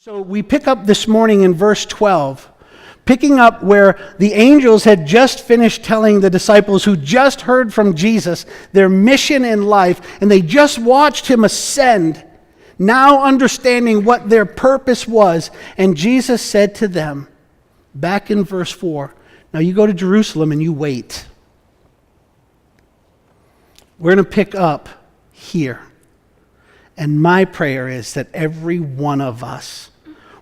So we pick up this morning in verse 12, picking up where the angels had just finished telling the disciples who just heard from Jesus their mission in life, and they just watched him ascend, now understanding what their purpose was. And Jesus said to them, back in verse 4, now you go to Jerusalem and you wait. We're going to pick up here. And my prayer is that every one of us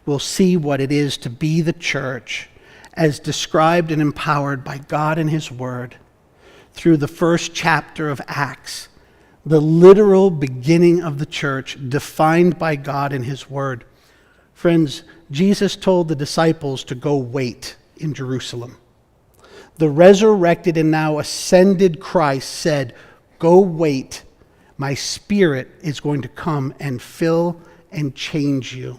will see what it is to be the church as described and empowered by God in His Word through the first chapter of Acts, the literal beginning of the church defined by God in His Word. Friends, Jesus told the disciples to go wait in Jerusalem. The resurrected and now ascended Christ said, "Go wait. My Spirit is going to come and fill and change you."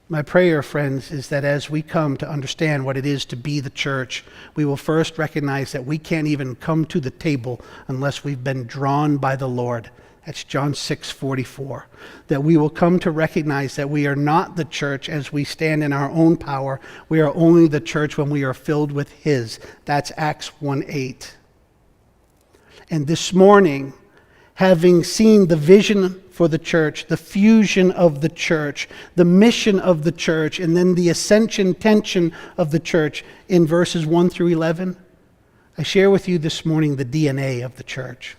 My prayer, friends, is that as we come to understand what it is to be the church, we will first recognize that we can't even come to the table unless we've been drawn by the Lord. That's John 6:44. That we will come to recognize that we are not the church as we stand in our own power. We are only the church when we are filled with His. That's Acts 1:8. And this morning, having seen the vision for the church, the fusion of the church, the mission of the church, and then the ascension tension of the church in verses 1 through 11, I share with you this morning the DNA of the church.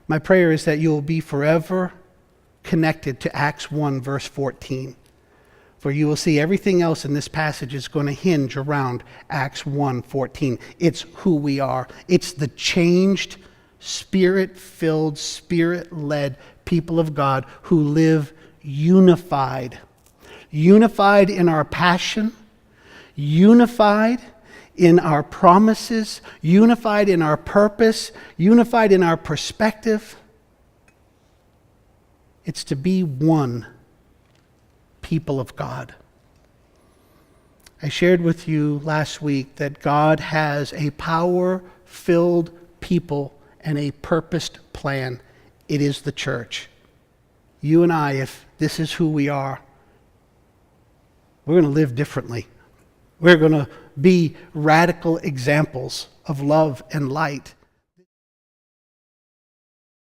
My prayer is that you will be forever connected to Acts 1, verse 14. For you will see everything else in this passage is going to hinge around Acts 1:14. It's who we are. It's the changed, Spirit-filled, Spirit-led people of God who live unified. Unified in our passion, unified in our promises, unified in our purpose, unified in our perspective. It's to be one people of God. I shared with you last week that God has a power-filled people and a purposed plan. It is the church. You and I, if this is who we are, we're going to live differently. We're going to be radical examples of love and light.